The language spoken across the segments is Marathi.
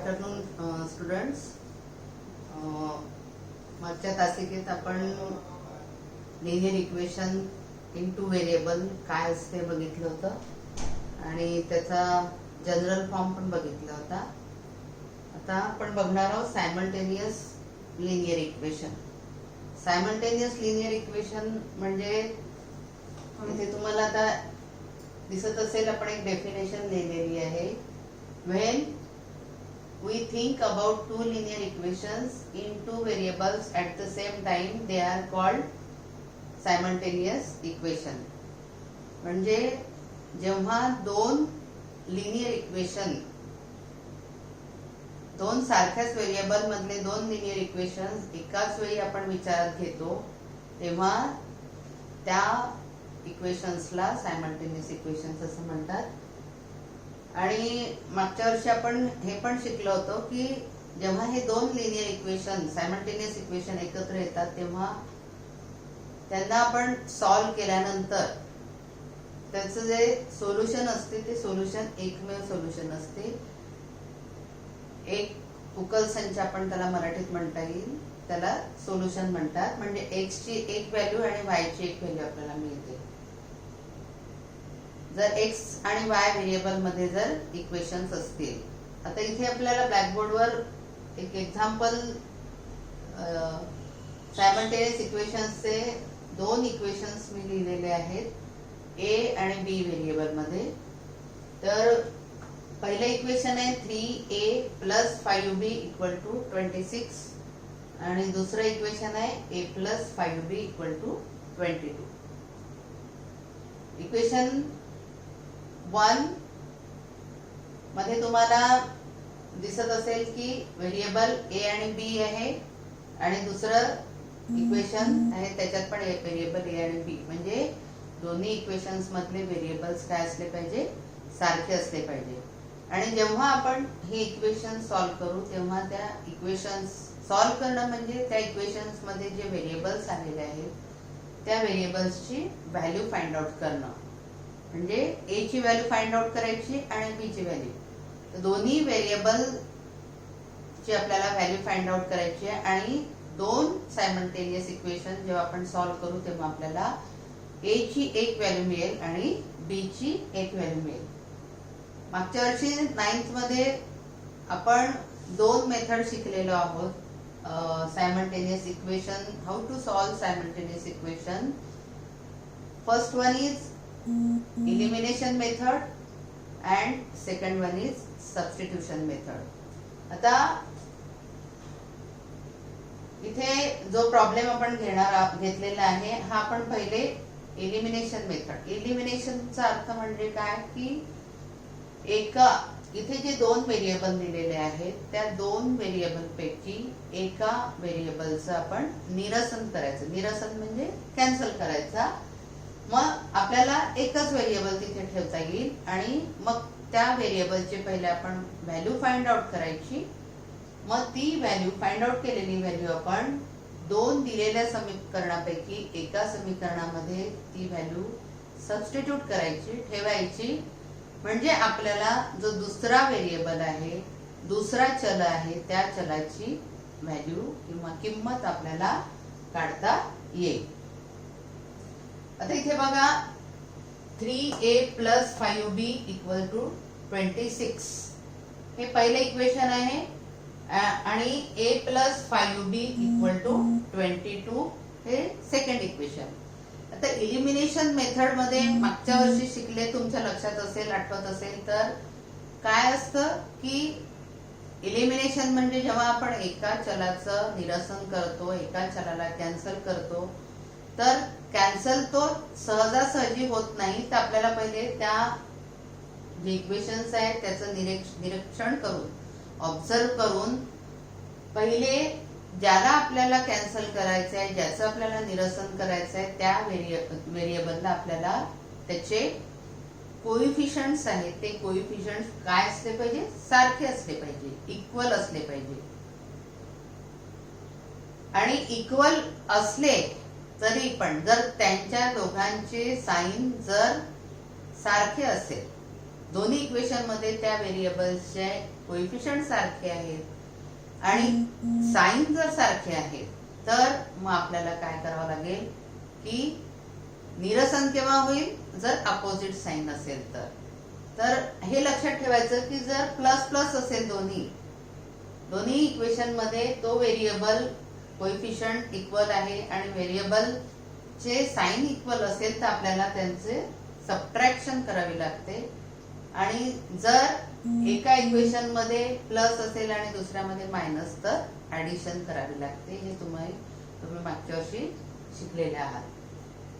Afternoon students. मागच्या तासिकेत आपण linear equation in two variable काय असते बघितलं होतं आणि त्याचा जनरल फॉर्म पण बघितला होता. आता आपण बघणार आहोत simultaneous linear equation. Simultaneous linear equation म्हणजे इथे तुम्हाला आता दिसत असेल आपण एक डेफिनेशन लिहिलेली आहे. When we think about two linear equations in two variables at the same time, they are called simultaneous equation. म्हणजे जेव्हा दोन लिनियर इक्वेशन, दोन सारख्याच व्हेरिएबल मधले दोन लिनियर इक्वेशन्स एकाच वेळी आपण विचारात घेतो तेव्हा त्या इक्वेशन्सला सायमल्टेनियस इक्वेशन्स असं म्हणतात. आणि मागच्या वर्षी आपण हे पण शिकलो होतो की जेव्हा हे दोन लिनियर इक्वेशन सायमल्टेनियस इक्वेशन एकत्र येतात तेव्हा त्यांना आपण सॉल्व्ह केल्यानंतर त्याचं जे सोल्युशन असते ते सोल्युशन एकमेव सोल्युशन असते. एक उकल संच आपण त्याला मराठीत म्हणता येईल, त्याला सोल्युशन म्हणतात. म्हणजे एक्स ची एक व्हॅल्यू आणि वाय ची एक व्हॅल्यू आपल्याला मिळते जर एक्स आणि वाय व्हेरिएबल मध्ये जर इक्वेशन्स असतील. आता इथे आपल्याला ब्लॅकबोर्डवर एक एक्झाम्पल सायमल्टेनियस इक्वेशन्सचे दोन इक्वेशन्स मी लिहिलेले आहेत ए आणि बी व्हेरिएबल मध्ये. तर पहिलं इक्वेशन आहे 3a + 5b = 26 आणि दुसरं इक्वेशन आहे a + 5b = 22. इक्वेशन 1 मध्ये तुम्हाला दिसत असेल की व्हेरिएबल ए आणि बी आहे आणि दुसरं इक्वेशन आहे त्याच्यात पण व्हेरिएबल ए आणि बी. म्हणजे दोन्ही इक्वेशन्स मधले व्हेरिएबल्स काय असले पाहिजे, सारखे असले पाहिजे. आणि जेव्हा आपण हे इक्वेशन सॉल्व्ह करू तेव्हा त्या इक्वेशन्स सॉल्व्ह करणं म्हणजे त्या इक्वेशन्स मध्ये जे व्हेरिएबल्स आलेले आहेत त्या व्हेरिएबल्सची व्हॅल्यू फाइंड आउट करणं. म्हणजे ए ची व्हॅल्यू फाइंड आउट करायची आणि बी ची व्हॅल्यू. तर दोन्ही व्हेरिएबल ची आपल्याला व्हॅल्यू फाइंड आउट करायची आहे आणि दोन सायमल्टेनियस इक्वेशन जेव्हा आपण सॉल्व्ह करू तेव्हा आपल्याला ए ची एक व्हॅल्यू मिळेल आणि बी ची एक व्हॅल्यू मिळेल. मागच्या वर्षी 9th मध्ये आपण दोन मेथड शिकलेलो आहोत. Simultaneous equation, how to solve simultaneous equation. First one is elimination method and second one is substitution method. आता इथे जो प्रॉब्लेम आपण घेतलेला आहे हा आपण पहिले एलिमिनेशन मेथड. एलिमिनेशनचा अर्थ म्हणजे काय की इथे जे दोन व्हेरिएबल दिलेले आहेत त्या दोन व्हेरिएबल पैकी एका व्हेरिएबलचं आपण निरसन करायचं. निरसन म्हणजे कॅन्सल करायचा. मग आपल्याला एकच व्हेरिएबल तिथे ठेवता येईल आणि मग त्या व्हेरिएबलचे पहिले आपण व्हॅल्यू फाइंड आउट करायची. मग ती व्हॅल्यू फाइंड आउट केलेली व्हॅल्यू आपण दोन दिलेल्या समीकरणापैकी एका समीकरणामध्ये ती व्हॅल्यू सबस्टिट्यूट करायची, ठेवायची. म्हणजे आपल्याला जो दुसरा व्हेरिएबल आहे, दुसरा चल आहे, त्या चलाची व्हॅल्यू किंवा किंमत आपल्याला काढता येईल. आता इथे बघा 3a + 5b = 26 हे पहिले इक्वेशन आहे आणि a + 5b = 22 हे सेकंड इक्वेशन. आता एलिमिनेशन मेथड मध्ये मागच्या वर्षी शिकले, तुमच्या लक्षात असेल, आठवत असेल तर काय असतं की एलिमिनेशन म्हणजे जेव्हा आपण एका चलाचं निरसन करतो, एका चलाला कॅन्सल करतो तर कॅन्सल तो सहजासहजी होत नाही. तर आपल्याला पहिले त्या जे इक्वेशन्स आहेत त्याचं निरीक्षण करून, ऑब्झर्व करून पहिले ज्याला आपल्याला कॅन्सल करायचं आहे, ज्याचं आपल्याला निरसन करायचं आहे त्या व्हेरिएबलला आपल्याला त्याचे कोइफिशियंट्स आहेत ते कोइफिशियंट्स काय असले पाहिजे, सारखे असले पाहिजे, इक्वल असले पाहिजे. आणि इक्वल असले तरी पण जर त्यांच्या दोघांचे साइन जर सारखे असेल, दोन्ही इक्वेशन मध्ये त्या व्हेरिएबल्सचे कोएफिशियंट सारखे आहेत आणि साइन जर सारखे आहेत तर मग आपल्याला काय करावं लागेल की निरसन केव्हा होईल जर अपोजिट साइन असेल तर हे लक्षात ठेवायचं की जर प्लस प्लस असेल दोन्ही इक्वेशन मध्ये तो व्हेरिएबल कोएफिशियंट इक्वल आहे आणि व्हेरिएबल चे साइन इक्वल असेल तर आपल्याला त्यांचे सबट्रॅक्शन करावी लागते आणि जर एका इक्वेशन मध्ये प्लस असेल आणि दुसऱ्यामध्ये मायनस तर ऍडिशन करावी लागते. हे तुम्ही मागच्या वर्षी शिकलेले आहात.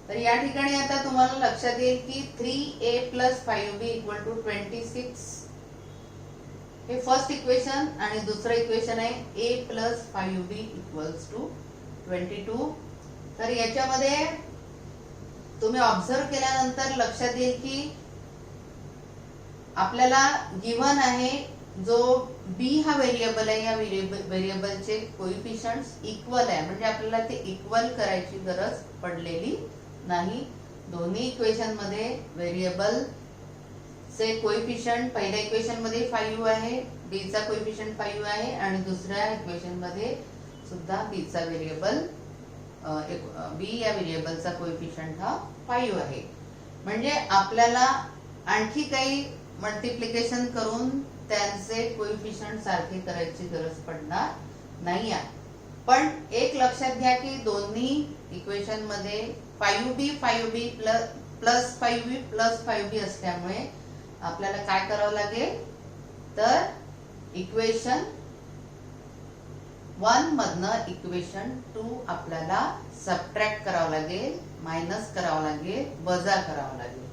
तर या ठिकाणी आता तुम्हाला लक्षात येईल की 3a + 5b = 26 हे फर्स्ट इक्वेशन आणि दुसरं इक्वेशन आहे a + 5b = 22. तर याच्यामध्ये तुम्ही ऑब्झर्व केल्यानंतर लक्षात येईल की आपल्याला गिव्हन आहे जो b हा व्हेरिएबल आहे, या व्हेरिएबलचे कोएफिशियंट्स इक्वल आहे म्हणजे आपल्याला ते इक्वल करायची गरज पडलेली नाही. दोन्ही इक्वेशन मध्ये व्हेरिएबल चे कोएफिशियंट पहिल्या इक्वेशन मध्ये 5 आहे, b चा कोएफिशियंट 5 आहे आणि दुसऱ्या इक्वेशन मध्ये सुद्धा b चा व्हेरिएबल b या व्हेरिएबलचा कोएफिशियंट हा 5 आहे. म्हणजे आपल्याला आणखी काही मल्टिप्लिकेशन करून त्यांचे कोएफिशियंट सारखे करायची गरज पडणार नाही आहे. पण एक लक्षात घ्या की दोन्ही इक्वेशन मध्ये 5b plus 5b plus 5b असल्यामुळे आपल्याला काय करावं लागेल तर इक्वेशन 1 मधनं इक्वेशन 2 आपल्याला सबट्रॅक्ट करावं लागेल, मायनस करावं लागेल, वजा करावं लागेल.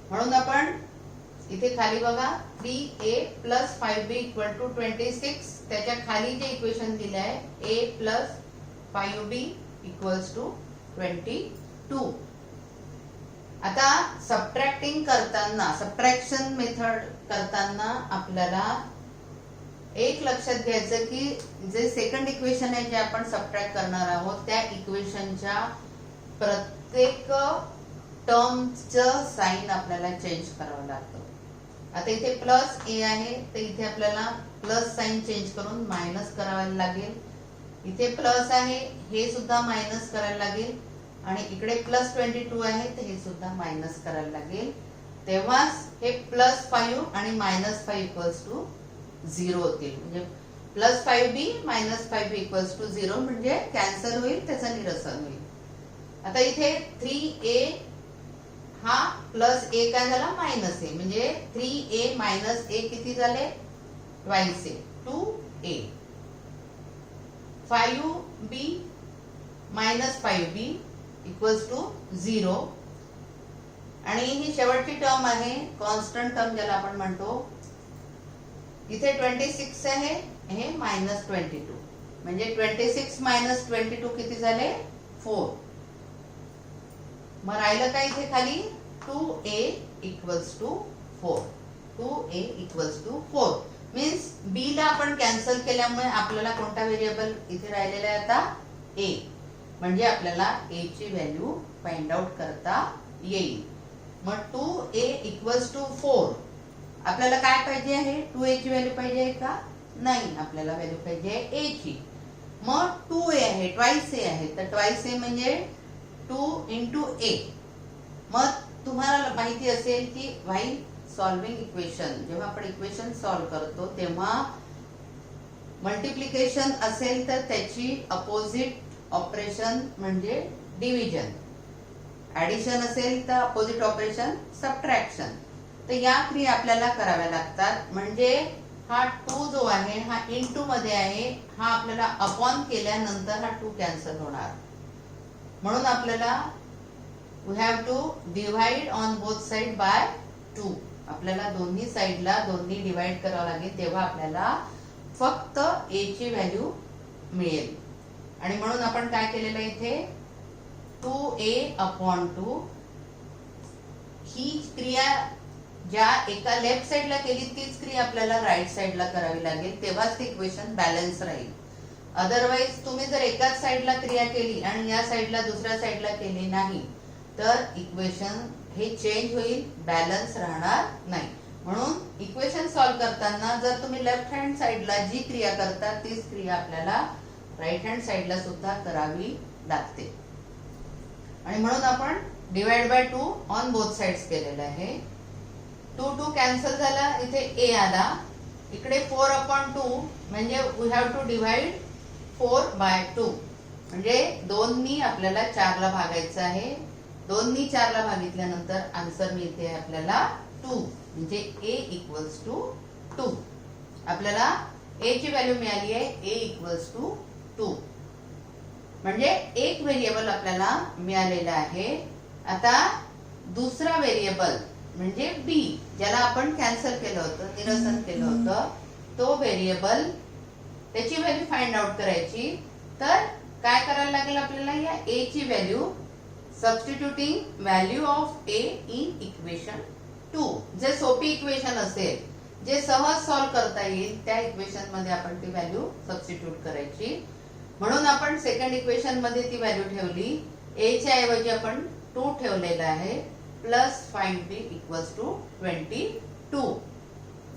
म्हणून आपण इथे खाली बघा 3a + 5b = 26. त्याच्या खाली जे इक्वेशन दिले आहे a + 5b = 22. आता सबट्रॅक्टिंग करताना सबट्रॅक्शन मेथड करताना आपल्याला एक लक्षात घ्यायचं की जे सेकंड इक्वेशन आहे जे आपण सबट्रॅक्ट करणार आहोत त्या इक्वेशनच्या प्रत्येक टर्मचं साइन आपल्याला चेंज करावं लागतं. आता इथे प्लस a आहे तर इथे आपल्याला प्लस साइन चेंज करून मायनस करायला लागेल. इथे प्लस आहे हे सुद्धा मायनस करायला लागेल आणि इकडे +22 आहे तर हे सुद्धा मायनस करायला लागेल. तेव्हाच हे +5 आणि -5 = 0 होतील. म्हणजे +5b - 5b = 0 म्हणजे कॅन्सल होईल, त्याचं निरसन होईल. आता इथे 3a हा +a काय झाला -a म्हणजे 3a - a किती झाले 2a 2a. 5b - 5b = 0 आणि ही शेवटची टर्म आहे कॉन्स्टंट टर्म ज्याला आपण म्हणतो. इथे 26 आहे हे -22 म्हणजे 26 - 22 किती झाले 4. मग राहिलं काय इथे खाली 2a = 4. 2a = 4 मीन्स b ला आपण कॅन्सल केल्यामुळे आपल्याला कोणता व्हेरिएबल इथे राहिलेला आहे आता a. म्हणजे आपल्याला a ची व्हॅल्यू फाइंड आउट करता येईल. मग 2a = 4 आपल्याला काय पाहिजे आहे 2a ची व्हॅल्यू पाहिजे आहे का नाही, आपल्याला व्हॅल्यू पाहिजे आहे a ची. मग 2a आहे ट्वाइस a आहे तर ट्वाइस a म्हणजे 2 × a. मग तुम्हाला माहिती असेल की व्हाईल सॉल्विंग इक्वेशन जेव्हा आपण इक्वेशन सॉल्व करतो तेव्हा मल्टिप्लिकेशन असेल तर त्याची अपोजिट ऑपरेशन म्हणजे डिव्हिजन, ऍडिशन असेल तर अपोजिट ऑपरेशन सबट्रॅक्शन. तर या क्रिया आपल्याला कराव्या लागतात. म्हणजे हा 2 जो आहे हा इंटू मध्ये आहे, हा आपल्याला अपॉन केल्यानंतर हा 2 कॅन्सल होणार. म्हणून आपल्याला we have to divide on both side by 2. आपल्याला दोन्ही साइडला दोन्ही डिवाइड करावं लागेल तेव्हा आपल्याला फक्त a ची व्हॅल्यू मिळेल. आणि म्हणून आपण काय केलेलं आहे इथे 2a/2 ही क्रिया ज्या एका लेफ्ट साइडला केली तीच क्रिया आपल्याला राईट साइडला करावी लागेल तेव्हाच ते इक्वेशन बॅलन्स राहील. अदरवाइज तुम्ही जर एकाच साइडला क्रिया केली आणि या साइडला दुसऱ्या साइडला केली नाही तर इक्वेशन हे चेंज होईल, बॅलन्स राहणार नाही. म्हणून इक्वेशन सॉल्व करताना जर तुम्ही लेफ्ट हँड साइडला जी क्रिया करता तीच क्रिया आपल्याला राईट हँड साइडला सुद्धा करावी लागते. आणि म्हणून आपण divide by 2 on both sides केलेलं आहे. 2 कॅन्सल झाला, इथे ए आला, इकडे 4/2 म्हणजे वी हॅव टू डिवाइड 4/2 म्हणजे 2 नी आपल्याला 4 ला भागायचं आहे. 2 नी 4 ला भागितल्यानंतर आन्सर मिळते आपल्याला 2 म्हणजे a इक्वल्स टू 2. आपल्याला a ची व्हॅल्यू मिळाली आहे a इक्वल्स टू 2 म्हणजे एक व्हेरिएबल आपल्याला मिळालेला आहे. आता दुसरा व्हेरिएबल म्हणजे b ज्याला आपण कॅन्सल केलं होतं, निरसन केलं होतं, तो व्हेरिएबल त्याची व्हॅल्यू फाइंड आउट करायची. तर काय करायला लागेल आपल्याला, या a ची value substituting value of a in equation 2. जे सोपी इक्वेशन असेल, जे सहज सॉल्व करता येईल, त्या इक्वेशन मध्ये आपण ती व्हॅल्यू सबस्टिट्यूट करायची. म्हणून आपण सेकंड इक्वेशन मध्ये ती व्हॅल्यू ठेवली. a च्या ऐवजी आपण 2 ठेवलेला आहे plus find b equals to 22.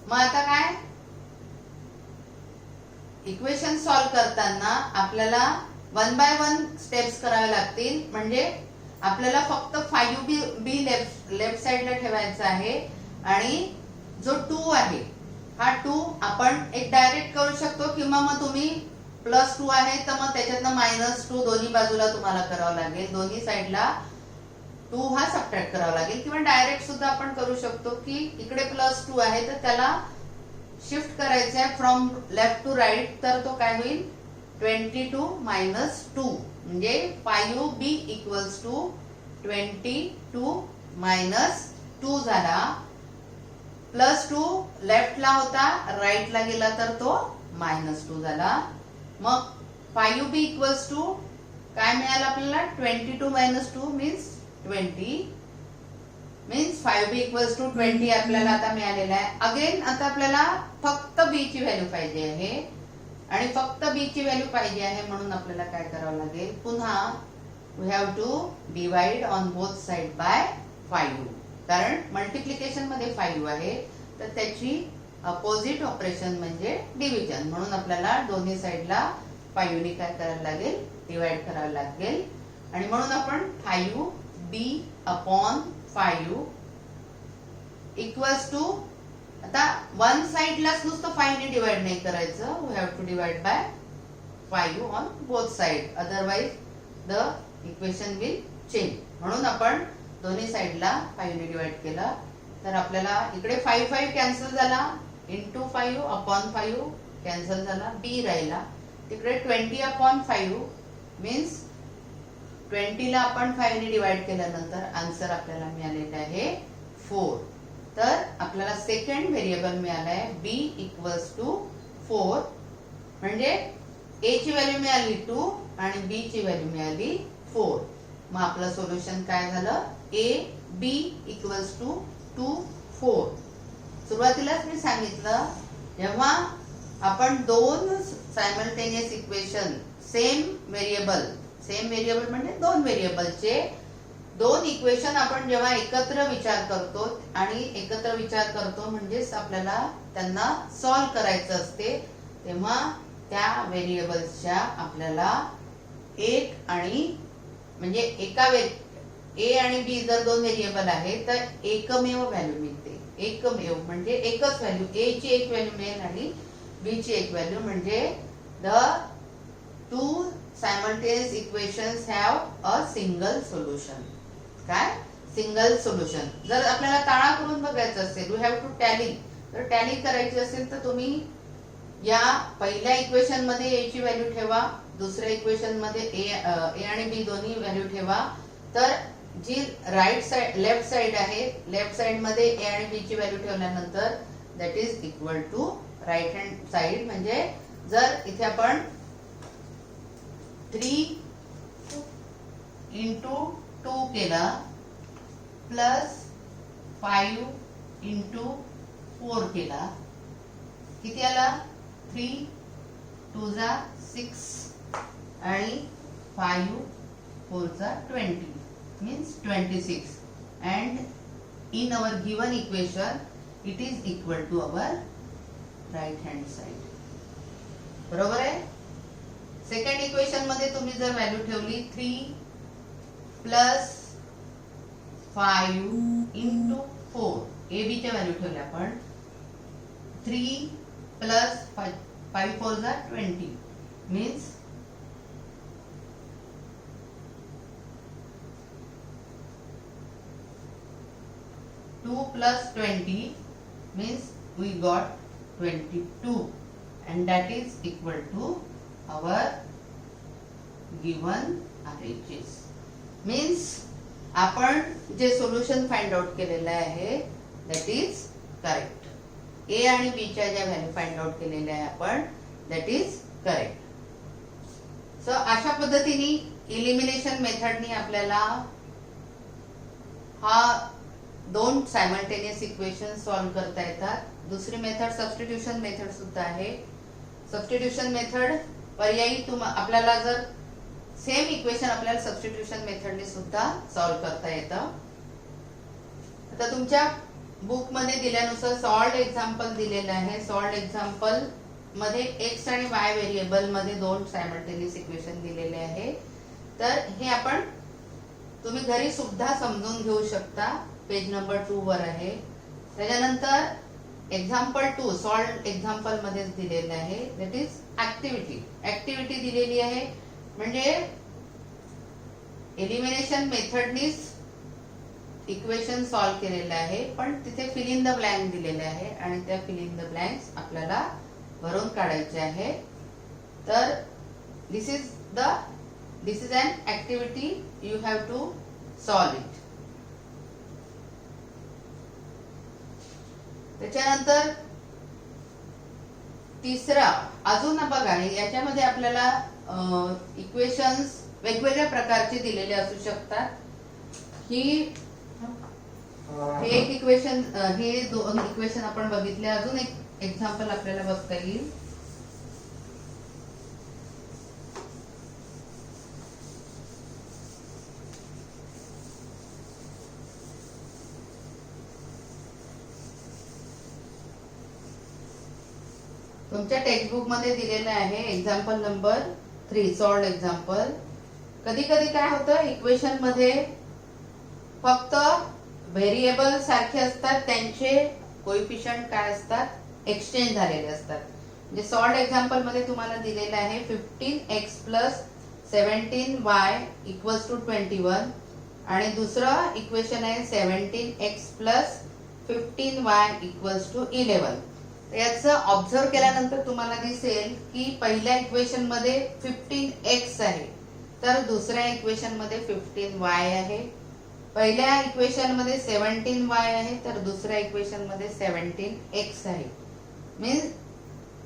मग आता काय, इक्वेशन सॉल्व करताना आपल्याला 1 बाय 1 स्टेप्स करावे लागतील. म्हणजे आपल्याला फक्त 5b लेफ्ट साइडला ठेवायचा आहे आणि जो 2 आहे हा 2 आपण एक डायरेक्ट करू शकतो किंवा मग तुम्ही +2 आहे तर मग त्याच्यातनं -2 दोन्ही बाजूला तुम्हाला करावं लागेल. दोन्ही साइडला 2 हा सबट्रॅक्ट करावा लागेल किंवा डायरेक्ट सुद्धा आपण करू शकतो की इकडे +2 आहे तर त्याला शिफ्ट करायचं आहे फ्रॉम लेफ्ट टू राईट. तर तो काय होईल 22 - 2 म्हणजे 5b इक्वल्स टू 22 - 2 झाला. +2 लेफ्टला होता, राईटला गेला तर तो -2 झाला. मग 5b इक्वल्स टू काय मिळालं आपल्याला, 22 - 2 means 20 means 5b equals to 20 आपल्याला आता मिळालेला आहे. अगेन आता आपल्याला फक्त b ची व्हॅल्यू पाहिजे आहे आणि फक्त b ची व्हॅल्यू पाहिजे आहे म्हणून आपल्याला काय करावं लागेल, पुन्हा we have to divide on both side by 5. कारण मल्टिप्लिकेशन मध्ये 5 आहे तर त्याची अपोजिट ऑपरेशन म्हणजे डिव्हिजन. म्हणून आपल्याला दोन्ही साइडला 5 ने काय करायला लागेल, डिवाइड करायला लागेल. आणि म्हणून आपण 5b/5 इक्वल्स टू, आता वन साइडलाच नुसतं 5 ने डिवाइड नाही करायचं, we have to divide by 5 on both side, otherwise the equation will change. म्हणून आपण दोन्ही साइडला 5 ने डिवाइड केलं तर आपल्याला इकडे 5 कॅन्सल झाला, इंटू 5/5 कॅन्सल झाला, b राहिला. तिकडे 20/5 मीन्स 20 ला आपण 5 ने डिवाइड केल्यानंतर आन्सर आपल्याला मिळालेला आहे 4. तर आपल्याला सेकंड व्हेरिएबल मिळाला आहे b इक्वल्स टू 4 म्हणजे a ची व्हॅल्यू मिळाली 2 आणि b ची व्हॅल्यू मिळाली 4. मग आपलं सोल्युशन काय झालं, a b इक्वल्स टू 2 4. सुरुवातीलाच मी सांगितलं, जेव्हा आपण दोन सायमल्टेनियस इक्वेशन सेम व्हेरिएबल म्हणजे दोन व्हेरिएबलचे दोन इक्वेशन आपण जेव्हा एकत्र विचार करतो आणि एकत्र विचार करतो म्हणजेच आपल्याला त्यांना सॉल्व करायचं असते, तेव्हा त्या व्हेरिएबल्सच्या आपल्याला एक आणि म्हणजे एका a आणि b जर दोन व्हेरिएबल आहे तर एकमेव व्हॅल्यू मिळते. एकमेव म्हणजे एकच व्हॅल्यू, a ची एक व्हॅल्यू मिळेल आणि b ची एक व्हॅल्यू, म्हणजे the two simultaneous equations have a single solution. काय, सिंगल सोल्युशन. जर आपल्याला ताळा करून बघायचं असेल, वी हॅव टू टॅली, तर टॅली करायची असेल तर तुम्ही या पहिल्या इक्वेशन मध्ये a ची व्हॅल्यू ठेवा, दुसऱ्या इक्वेशन मध्ये a आणि b दोन्ही व्हॅल्यू ठेवा. तर जी राईट साइड लेफ्ट साइड आहे, लेफ्ट साइड मध्ये a आणि b ची व्हॅल्यू ठेवल्यानंतर that is equal to right hand side. म्हणजे जर इथे आपण 3 × 2 केला प्लस 5 × 4 केला, किती आला, 3 2 जा 6 आणि 5 4 जा 20 means 26. and in our given equation it is equal to our right hand side. बरोबर आहे. सेकंड इक्वेशन मध्ये तुम्ही जर व्हॅल्यू ठेवली 3 प्लस 5 इंटू 4, ए बी च्या व्हॅल्यू ठेवल्या आपण 3 प्लस 5 4 जा 20 means 2 plus 20 means we got 22 and that is equal to our given RHS. means आपण जे सोल्युशन फाइंड आउट केलेलं आहे that is correct. A आणि B च्या ज्या व्हॅल्यू फाइंड आउट केलेल्या आहे आपण that is correct. सो अशा पद्धतीने इलिमिनेशन मेथडनी आपल्याला हा दोन सायमल्टेनियस इक्वेशन सॉल्व करता येतात. दुसरी मेथड सबस्टिट्यूशन मेथड सुद्धा आहे. सबस्टिट्यूशन मेथड पर्यायी आपल्याला जर सेम इक्वेशन आपल्याला सबस्टिट्यूशन मेथडने सुद्धा सॉल्व करता येतं. आता तुमच्या बुक मध्ये दिल्यानुसार सॉल्व्ड एक्झाम्पल दिलेलं आहे. सॉल्व्ड एक्झाम्पल मध्ये एक्स आणि वाय व्हेरिएबल मध्ये दोन सायमल्टेनियस इक्वेशन दिलेले आहे. तर हे आपण तुम्ही घरी सुद्धा समजून घेऊ शकता. पेज नंबर 2 वर आहे. त्याच्यानंतर एक्झाम्पल 2 सॉल्व्ड एक्झाम्पल मध्ये दिलेलं आहे दॅट इज ऍक्टिव्हिटी. ऍक्टिव्हिटी दिलेली आहे म्हणजे एलिमिनेशन मेथडनीच इक्वेशन सॉल्व केलेलं आहे पण तिथे फिल इन द ब्लँक दिलेले आहे आणि त्या फिल इन द ब्लँक्स आपल्याला भरून काढायचे आहे. तर this is an activity you have to solve it. त्याच्यानंतर तिसरा अजून बघा याच्यामध्ये आपल्याला इक्वेशन्स वेगवेगळ्या प्रकारचे दिलेले असू शकतात. हे एक इक्वेशन हे दोन इक्वेशन आपण बघितले. अजून एक एक्झाम्पल आपल्याला बघता येईल. तुमच्या टेक्स्टबुक मध्ये दिलेलं आहे एक्झाम्पल नंबर 3 सॉल्व्ड एक्झाम्पल. कधी कधी काय होतं इक्वेशन मध्ये फक्त व्हेरिएबल सारखे असतात त्यांचे कोएफिशियंट काय असतात एक्सचेंज झालेले असतात. म्हणजे सॉल्व्ड एक्झाम्पल मध्ये तुम्हाला दिलेलं आहे 15x plus 17y equals to 21 आणि दुसरं इक्वेशन आहे 17x plus 15y equals to 11. याचं ऑब्झर्व केल्यानंतर तुम्हाला दिसेल की पहिल्या इक्वेशन मध्ये 15x आहे तर दुसऱ्या इक्वेशन मध्ये 15y आहे. पहिल्या इक्वेशन मध्ये 17y आहे तर दुसऱ्या इक्वेशन मध्ये 17x आहे. Means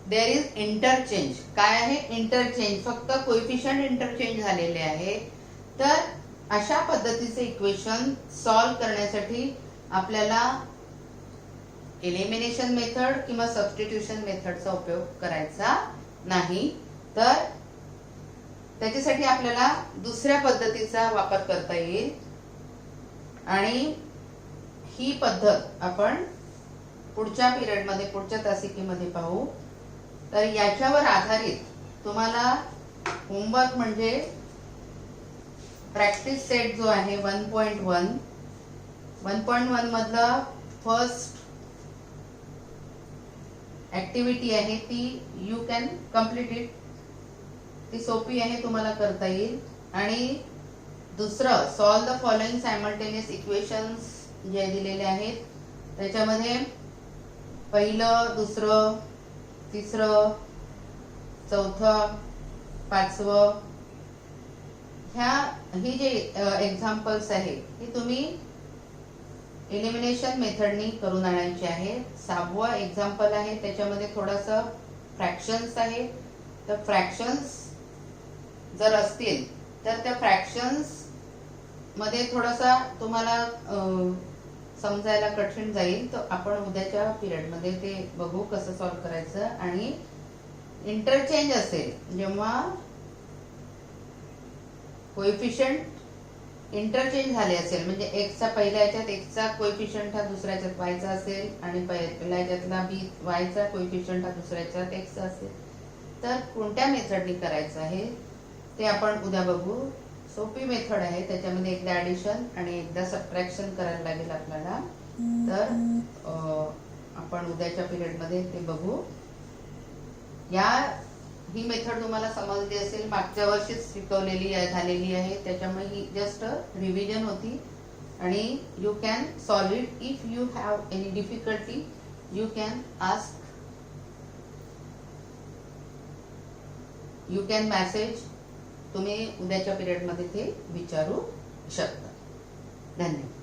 there is interchange. काय आहे इंटरचेंज. फक्त कोएफिशियंट इंटरचेंज झालेले आहे. तर अशा पद्धतीचे इक्वेशन सॉल्व करण्यासाठी आपल्याला एलिमिनेशन मेथड किंवा सबस्टिट्यूशन मेथडचा उपयोग करायचा नाही. तर त्याच्यासाठी आपल्याला दुसऱ्या पद्धतीचा वापर करता येईल आणि ही पद्धत आपण पुढच्या पिरियड मध्ये पुढच्या तासिकेमध्ये पाहू. तर याच्यावर आधारित तुम्हाला होमवर्क म्हणजे प्रॅक्टिस सेट जो आहे 1.1 मधला फर्स्ट ऍक्टिव्हिटी आहे ती यू कॅन कम्प्लीट इट. ती सोपी आहे तुम्हाला करता येईल. आणि दुसरं solve the following simultaneous equations जे दिलेले आहेत त्याच्यामध्ये पहिलं दुसरं तिसरं चौथं पाचवं ही जे एक्झाम्पल्स आहे ही तुम्ही एलिमिनेशन मेथडनी करून आणायची आहे. 6वं एक्झाम्पल आहे त्याच्यामध्ये थोडासा फ्रॅक्शन्स आहे. तर फ्रॅक्शन्स जर असतील तर त्या फ्रॅक्शन्स मध्ये थोडासा तुम्हाला समजायला कठीण जाईल. तर आपण उद्याच्या पिरियड मध्ये ते बघू कसं सॉल्व करायचं. आणि इंटरचेंज असेल जेव्हा कोएफिशियंट इंटरचेंज झाले असेल, म्हणजे एक्सचा पहिल्या याच्यात एक्सचा कोएफिशियंट हा दुसऱ्या याच्यात वायचा असेल आणि पहिल्या याच्यातला बी वायचा कोएफिशियंट हा दुसऱ्या याच्यात एक्सचा असेल, तर कोणत्या मेथडनी करायचं आहे ते आपण उद्या बघू. सोपी मेथड आहे, त्याच्यामध्ये एकदा ॲडिशन आणि एकदा सबट्रॅक्शन करायला लागेल आपल्याला. तर आपण उद्याच्या पिरियडमध्ये ते बघू. ही मेथड तुम्हाला समजली असेल, मागच्या वर्षीच शिकवलेली झालेली आहे, त्याच्यामुळे ही जस्ट रिव्हिजन होती. आणि you can solve it. If you have any difficulty you can ask, you can message. तुम्ही उद्याच्या पिरियडमध्ये ते विचारू शकता. धन्यवाद.